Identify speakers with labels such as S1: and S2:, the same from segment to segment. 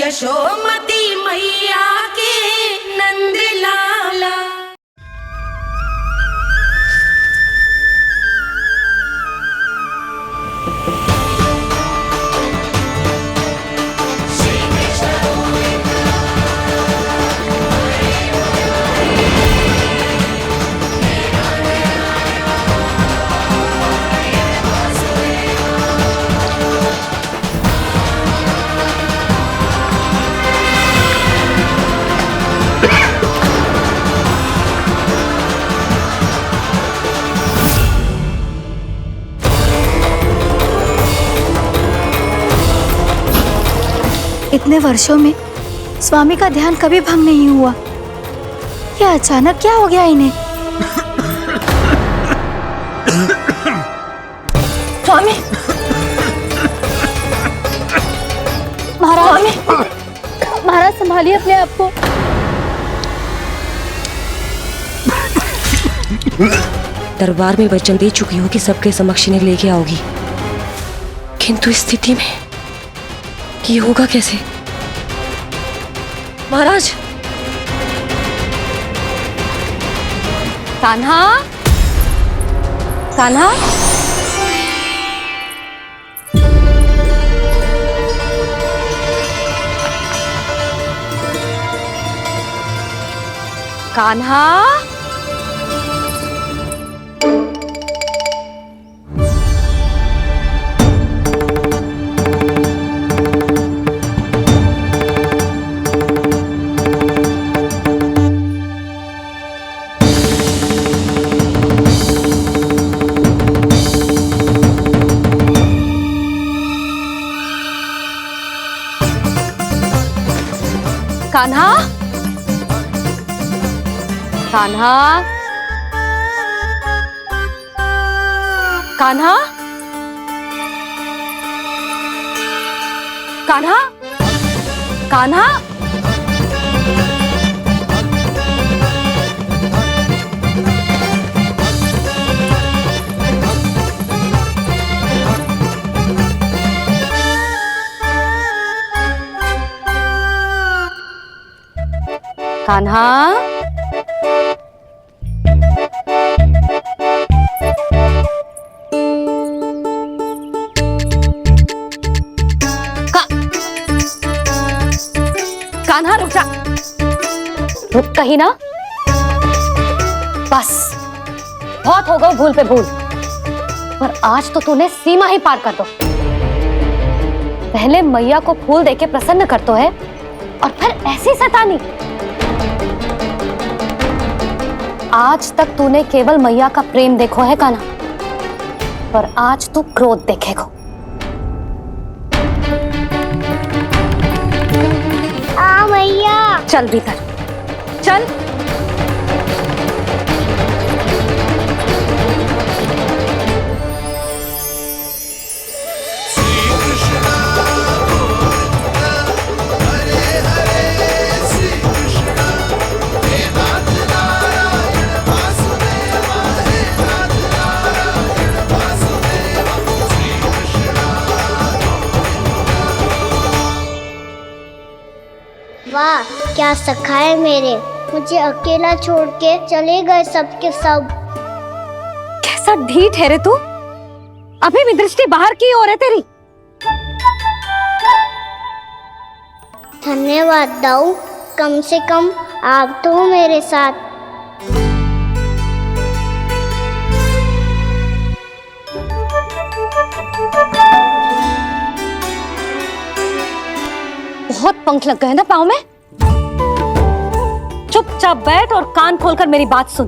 S1: यशोमती मैया के नंद लाला।
S2: इतने वर्षों में स्वामी का ध्यान कभी भंग नहीं हुआ। क्या अचानक क्या हो गया इन्हें? स्वामी, महाराज, महाराज संभालिए अपने आप को।
S3: दरबार में वचन दे चुकी हो कि सबके समक्ष इन्हें लेके आओगी, किंतु इस स्थिति में ये होगा कैसे? महाराज,
S2: कान्हा, कान्हा, कान्हा, कान्हा, कान्हा, कान्हा, कान्हा, कान्हा, कान्हा, कान्हा रुक जा, रुक कहीं ना। बस बहुत हो गई भूल पे भूल, पर आज तो तूने सीमा ही पार कर दो। पहले मैया को फूल देके प्रसन्न कर तो है, और फिर ऐसी सतानी। आज तक तूने केवल मैया का प्रेम देखो है कान्हा, पर आज तू क्रोध देखेगा। मैया चल भीतर चल।
S4: वाह, क्या सखा है मेरे, मुझे अकेला छोड़ के चले गए सबके सब।
S2: कैसा ढीठ है रे तू, अभी भी दृष्टि बाहर की ओर है तेरी।
S4: धन्यवाद दाऊ, कम से कम आप तो हो मेरे साथ।
S2: बहुत पंख लग गए ना पाँव में। चुपचाप बैठ और कान खोलकर मेरी बात सुन।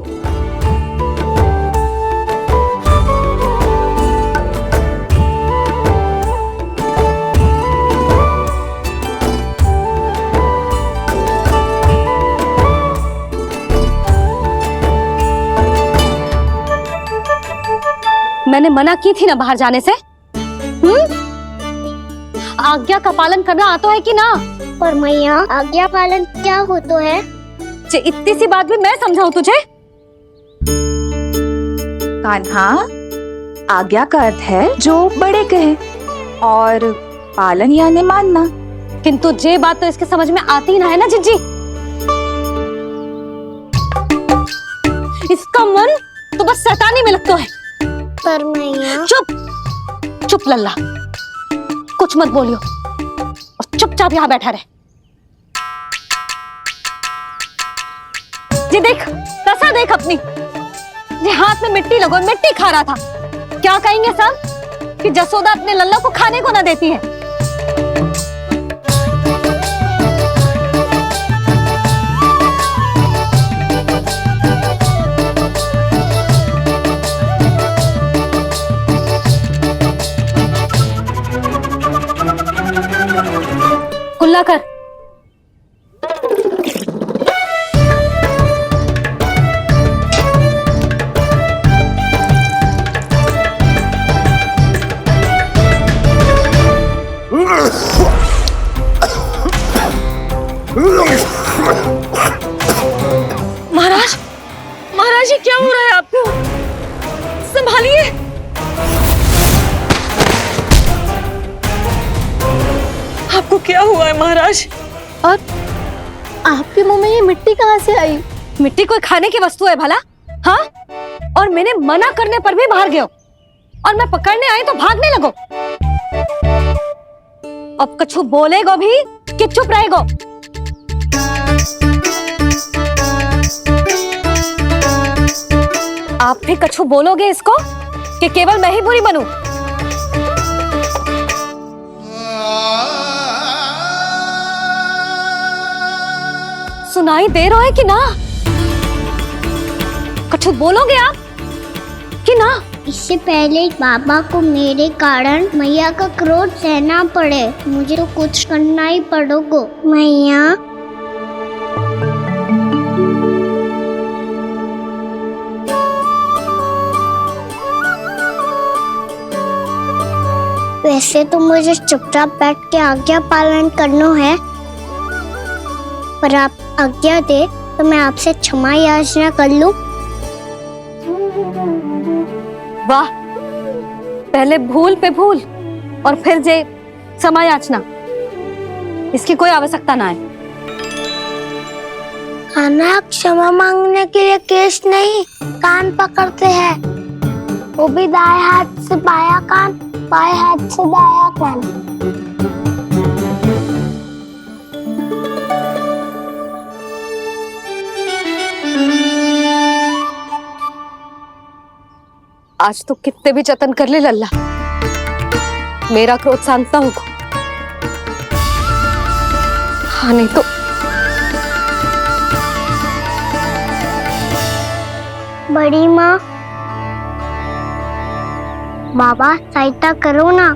S2: मैंने मना की थी ना बाहर जाने से। आज्ञा का पालन करना आता है कि ना?
S4: पर मैया, आज्ञा पालन क्या होता है?
S2: इतनी सी बात भी मैं समझाऊं तुझे?
S5: कान्हा, आज्ञा का अर्थ है जो बड़े कहे, और पालन यानी मानना।
S2: किंतु ये बात तो इसके समझ में आती ही ना है ना जिज्जी। इसका मन तो बस शैतानी में लगता है।
S4: पर मैया।
S2: चुप चुप लल्ला, कुछ मत बोलियो और चुपचाप यहाँ बैठा रहे। जी देख, कैसा देख अपनी, ये हाथ में मिट्टी लगो, मिट्टी खा रहा था। क्या कहेंगे सब कि जसोदा अपने लल्ला को खाने को ना देती है। कुल्ला कर।
S3: महाराज, महाराज ये क्या हो रहा है आपको? संभालिए। आपको क्या हुआ है महाराज?
S2: और आपके मुंह में ये मिट्टी कहाँ से आई? मिट्टी कोई खाने की वस्तु है भला? हाँ, और मैंने मना करने पर भी बाहर गए और मैं पकड़ने आई तो भागने लगो। अब कछु बोलेगो भी कि चुप रहेगो? आप भी कछु बोलोगे इसको कि केवल मैं ही बुरी बनूं? सुनाई दे रहा है कि ना? कछु बोलोगे आप कि ना?
S4: इससे पहले बाबा को मेरे कारण मैया का क्रोध सहना पड़े, मुझे तो कुछ करना ही पड़ेगा। मैया। वैसे तो मुझे चुपचाप बैठ के आज्ञा पालन करना है, पर आप आज्ञा दे तो मैं आपसे क्षमा याचना कर लूं।
S2: वाह, पहले भूल पे भूल और फिर जे क्षमा याचना, इसकी कोई आवश्यकता ना है।
S4: खाना क्षमा मांगने के लिए केस नहीं, कान पकड़ते हैं, वो भी दाएं हाथ से बायां कान, बाएं हाथ से दायां कान।
S2: आज तो कितने भी जतन कर ले लल्ला, मेरा क्रोध शांत ना होगा। हाँ नहीं तो
S4: बड़ी माँ, बाबा सहायता करो ना।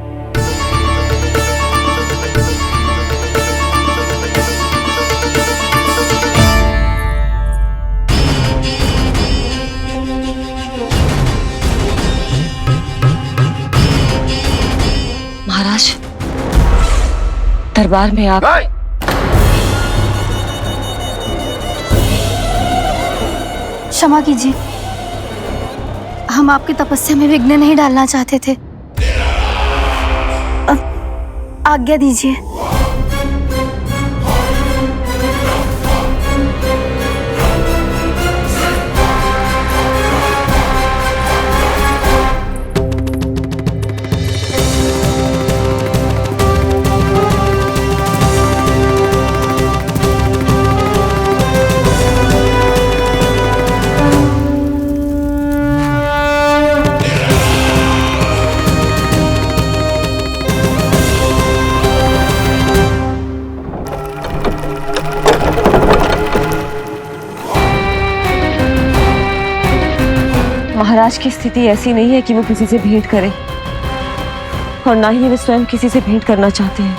S3: महाराज, दरबार में आप
S5: क्षमा कीजिए, हम आपकी तपस्या में विघ्न नहीं डालना चाहते थे। आज्ञा दीजिए।
S3: महाराज की स्थिति ऐसी नहीं है कि वो किसी से भेंट करें, और ना ही वे स्वयं किसी से भेंट करना चाहते हैं।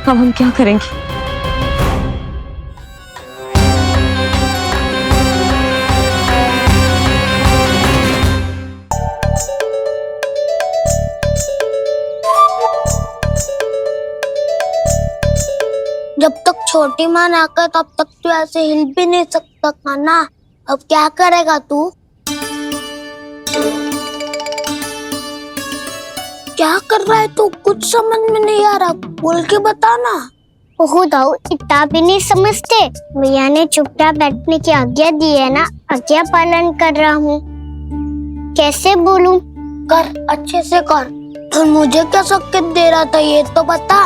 S3: अब हम क्या करेंगे?
S4: जब तक छोटी माँ ना कर तब तक तू ऐसे हिल भी नहीं सकता था ना। अब क्या करेगा तू? क्या कर रहा है तू? कुछ समझ में नहीं आ रहा, बोल के बताना। ओहो दाऊ, इतना भी नहीं समझते। भैया ने चुपचाप बैठने की आज्ञा दी है ना, आज्ञा पालन कर रहा हूँ। कैसे बोलूं? कर, अच्छे से कर। तो मुझे क्या संकेत दे रहा था ये तो बता।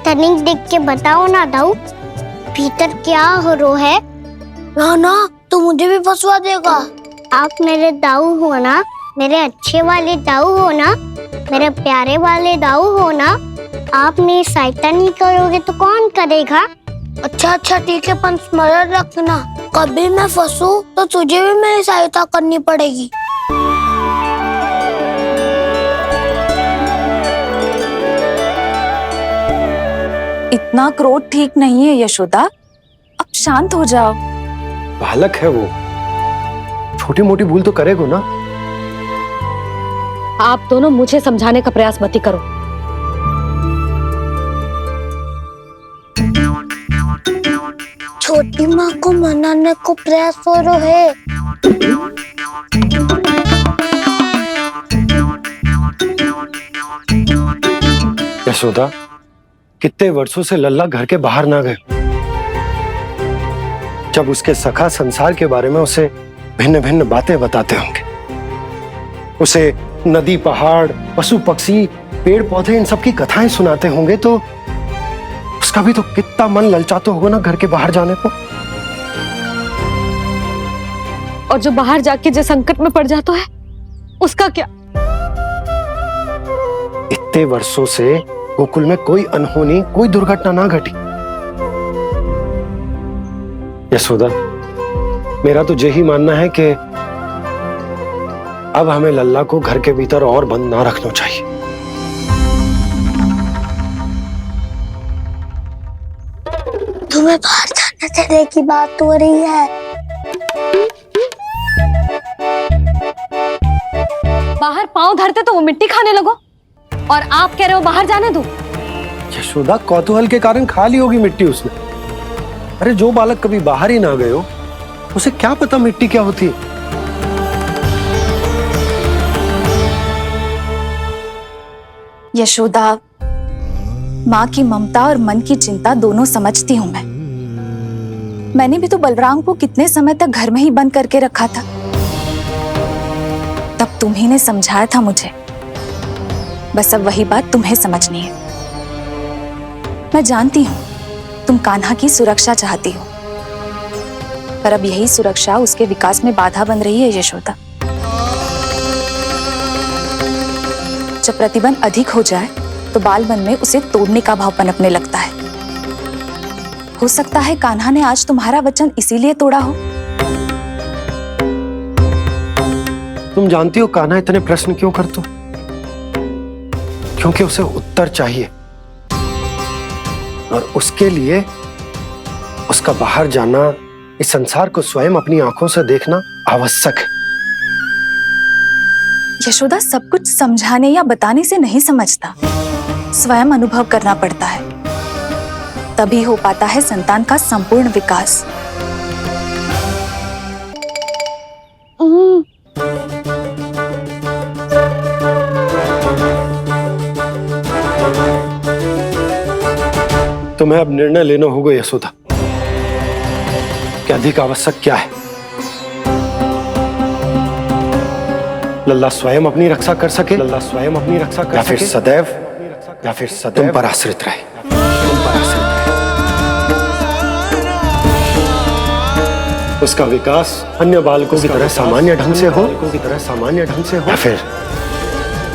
S4: तनिक देख के बताओ ना दाऊ, भीतर क्या हो रो है? ना ना, तू मुझे भी फंसवा देगा। आप मेरे दाऊ हो ना, मेरे अच्छे वाले दाऊ हो ना, मेरे प्यारे वाले दाऊ हो ना। आप मेरी सहायता नहीं करोगे तो कौन करेगा? अच्छा ठीक है, पर स्मरण रखना, कभी मैं फंसू तो तुझे भी मेरी सहायता करनी पड़ेगी।
S6: इतना क्रोध ठीक नहीं है यशोदा, अब शांत हो जाओ।
S7: बालक है वो, छोटी मोटी भूल तो करेगा ना।
S2: आप दोनों मुझे समझाने का प्रयास मत ही करो।
S4: छोटी माँ को मनाने को प्रयास हो रहा है।
S7: यशोदा, कितने वर्षों से लल्ला घर के बाहर ना गए। जब उसके सखा संसार के बारे में उसे भिन्न भिन्न बातें बताते होंगे, उसे नदी पहाड़ पशु पक्षी पेड़ पौधे इन सब की कथाएं सुनाते होंगे, तो उसका भी तो कितना मन ललचाता होगा ना घर के बाहर जाने को।
S2: और जो बाहर जाके जो संकट में पड़ जाता है उसका क्या?
S7: इतने वर्षों से गोकुल में कोई अनहोनी कोई दुर्घटना ना घटी। यशोदा, मेरा तो यही मानना है कि अब हमें लल्ला को घर के भीतर और बंद ना रखना चाहिए।
S4: तुम्हें बाहर जाने देने की बात हो रही है।
S2: बाहर पांव धरते तो वो मिट्टी खाने लगो, और आप कह रहे हो बाहर जाने दो।
S7: यशोदा, कौतूहल के कारण खा ली होगी मिट्टी उसने। अरे जो बालक कभी बाहर ही ना गए हो, उसे क्या पता मिट्टी क्या होती है।
S6: यशोदा, माँ की ममता और मन की चिंता दोनों समझती हूँ मैं। मैंने भी तो बलराम को कितने समय तक घर में ही बंद करके रखा था। तब तुम्ही ने समझाया था मुझे, बस अब वही बात तुम्हें समझनी है। मैं जानती हूँ तुम कान्हा की सुरक्षा चाहती हो, पर अब यही सुरक्षा उसके विकास में बाधा बन रही है यशोदा। जब प्रतिबंध अधिक हो जाए तो बाल मन में उसे तोड़ने का भाव पनपने लगता है। हो सकता है कान्हा ने आज तुम्हारा वचन इसीलिए तोड़ा हो।
S7: तुम जानती हो कान्हा इतने प्रश्न क्यों करते हो? क्योंकि उसे उत्तर चाहिए, और उसके लिए उसका बाहर जाना, इस संसार को स्वयं अपनी आंखों से देखना आवश्यक है।
S6: यशोदा, सब कुछ समझाने या बताने से नहीं समझता, स्वयं अनुभव करना पड़ता है, तभी हो पाता है संतान का संपूर्ण विकास।
S7: तुम्हें अब निर्णय लेना होगा यशोदा कि अधिक आवश्यक क्या है। लल्ला स्वयं अपनी रक्षा कर सके, लल्ला स्वयं अपनी रक्षा कर सके, या फिर सदैव तुम पर आश्रित रहे, तुम पर आश्रित रहे। उसका विकास अन्य बालकों की तरह सामान्य ढंग से हो,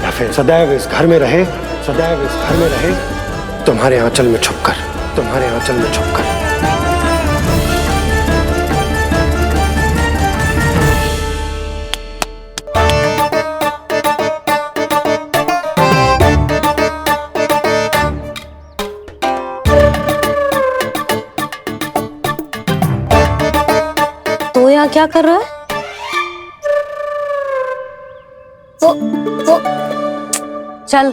S7: या फिर सदैव इस घर में रहे, सदैव इस घर में रहे, तुम्हारे आंचल में छुपकर, तुम्हारे आंचल में छुपकर।
S2: तो यहाँ क्या कर रहा है?
S4: वो
S2: चल।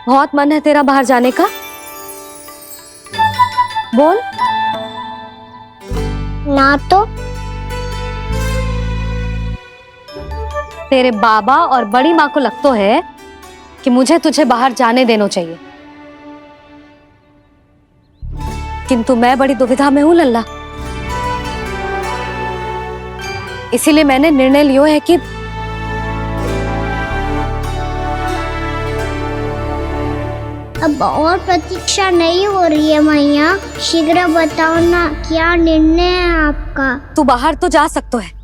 S2: बहुत मन है तेरा बाहर जाने का? बोल।
S4: ना तो
S2: तेरे बाबा और बड़ी माँ को लगता है कि मुझे तुझे बाहर जाने देना चाहिए, किंतु मैं बड़ी दुविधा में हूं लल्ला। इसीलिए मैंने निर्णय लियो है कि
S4: अब और प्रतीक्षा नहीं हो रही है मैया, शीघ्र बताओ ना क्या निर्णय है आपका।
S2: तू बाहर तो जा सकता है,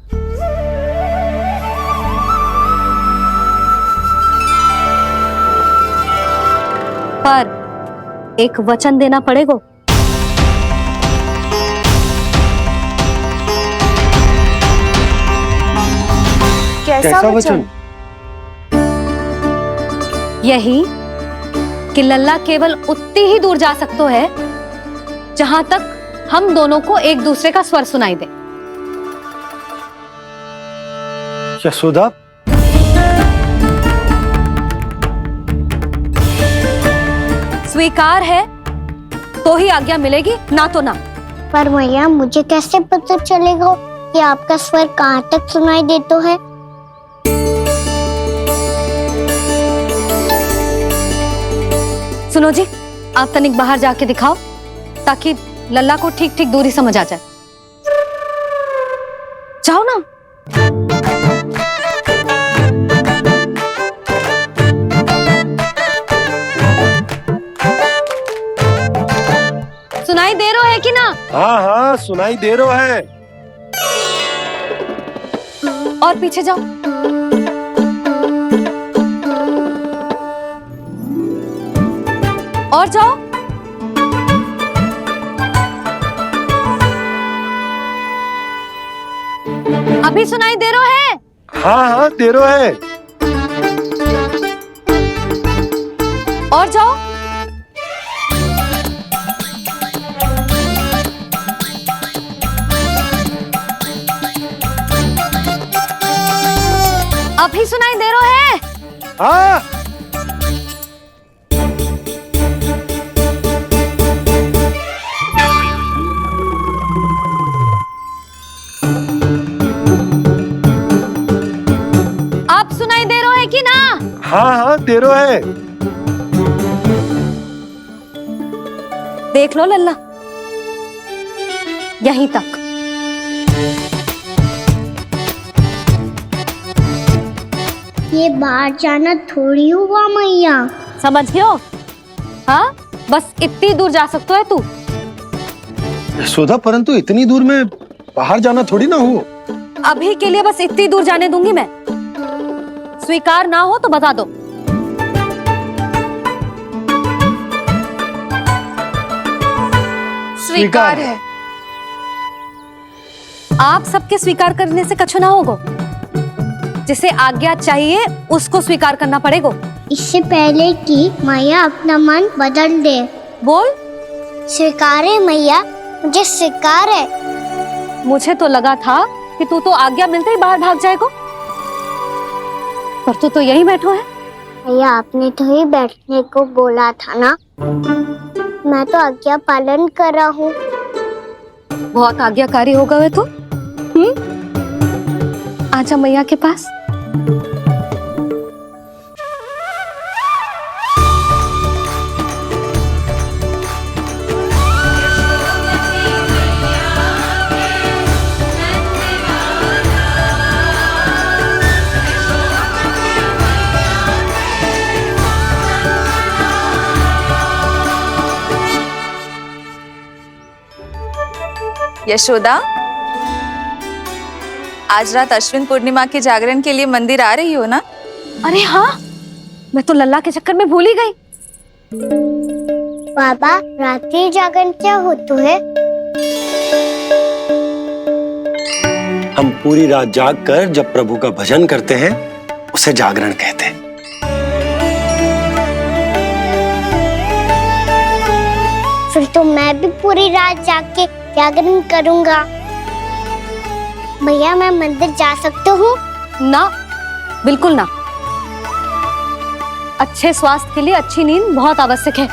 S2: पर एक वचन देना पड़ेगा।
S6: कैसा वचन?
S2: यही कि लल्ला केवल उतनी ही दूर जा सकता है जहां तक हम दोनों को एक दूसरे का स्वर सुनाई दे।
S7: यशोदा,
S2: स्वीकार है तो ही आज्ञा मिलेगी, ना तो ना।
S4: पर मैया मुझे कैसे पता चलेगा कि आपका स्वर कहाँ तक सुनाई देता है?
S2: सुनो जी, आप तनिक बाहर जाके दिखाओ ताकि लल्ला को ठीक ठीक दूरी समझ आ जाए। जाओ ना। सुनाई दे रहा है कि ना?
S7: हाँ हाँ सुनाई दे रहा है।
S2: और पीछे जाओ। और जाओ। अभी सुनाई दे रहा है?
S7: हाँ हाँ दे रहा है।
S2: और जाओ। अभी सुनाई दे रहा है?
S7: हाँ।
S2: आप सुनाई दे रहा है कि ना?
S7: हाँ हाँ दे रहा है।
S2: देख लो लल्ला, यहीं तक।
S4: ये बाहर जाना थोड़ी हुआ मैया।
S2: समझ गयो? हाँ, बस इतनी दूर जा सकता है तू।
S7: यशोदा, परंतु इतनी दूर में बाहर जाना थोड़ी ना हो।
S2: अभी के लिए बस इतनी दूर जाने दूंगी मैं। स्वीकार ना हो तो बता दो।
S6: स्वीकार है।
S2: आप सबके स्वीकार करने से कछु ना होगा। जिसे आज्ञा चाहिए उसको स्वीकार करना पड़ेगा।
S4: इससे पहले कि मैया अपना मन बदल दे।
S2: बोल।
S4: स्वीकार है मैया, मुझे स्वीकार है।
S2: मुझे तो लगा था कि तू तो आज्ञा मिलते ही बाहर भाग जाएगा, पर तू तो यहीं बैठो है।
S4: भैया आपने तो ही बैठने को बोला था ना, मैं तो आज्ञा पालन कर रहा हूँ।
S2: बहुत आज्ञाकारी होगा वे तो। आजा मैया के पास।
S6: यशोदा, आज रात अश्विन पूर्णिमा के जागरण के लिए मंदिर आ रही हो ना?
S2: अरे हाँ, मैं तो लल्ला के चक्कर में भूल ही गई।
S4: बाबा, रात्रि जागरण क्या होता है?
S7: हम पूरी रात जाग कर जब प्रभु का भजन करते हैं उसे जागरण कहते हैं।
S4: फिर तो मैं भी पूरी रात जाग के जागरण करूंगा। भैया मैं मंदिर जा सकती हूँ?
S2: ना, बिल्कुल ना। अच्छे स्वास्थ्य के लिए अच्छी नींद बहुत आवश्यक है।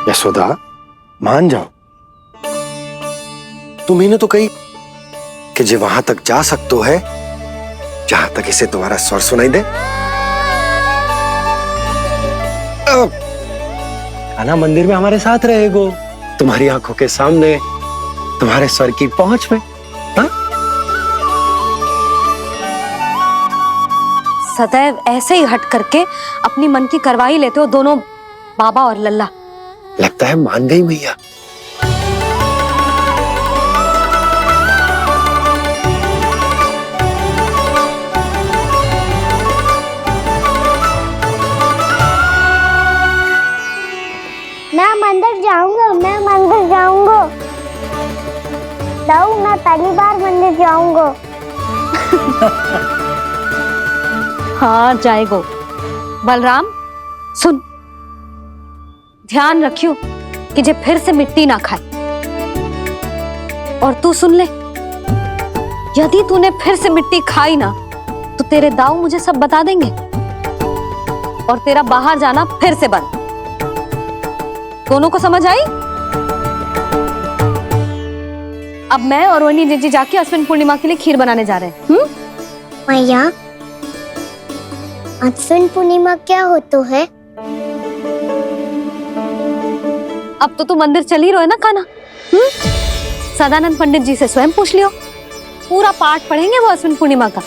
S7: यशोदा, मान जाओ। तुम्ही ने तो कही कि जे वहां तक जा सकते है जहां तक इसे तुम्हारा स्वर सुनाई दे। कान्हा मंदिर में हमारे साथ रहेगो, तुम्हारी आंखों के सामने, तुम्हारे स्वर की पहुंच में। हाँ?
S2: सदैव ऐसे ही हट करके अपनी मन की करवाई लेते हो दोनों बाबा और लल्ला।
S7: लगता है मान गई मैया।
S4: मैं मंदिर जाऊंगा, मैं मंदिर जाऊंगा। दाऊ, मैं पहली बार मंदिर जाऊंगा।
S2: हाँ जाएगो। बलराम सुन, ध्यान रखियो कि जे फिर से मिट्टी ना खाए। और तू सुन ले, यदि तूने फिर से मिट्टी खाई ना तो तेरे दाऊ मुझे सब बता देंगे और तेरा बाहर जाना फिर से बंद। दोनों को समझ आई? अब मैं और रोहिणी जीजी जाके अश्विन पूर्णिमा के लिए खीर बनाने जा रहे हैं।
S4: मैया, अश्विन पूर्णिमा क्या होता है?
S2: अब तो तू मंदिर चल ही रहो है ना कान्हा। सदानंद पंडित जी से स्वयं पूछ लियो, पूरा पाठ पढ़ेंगे वो अश्विन पूर्णिमा का।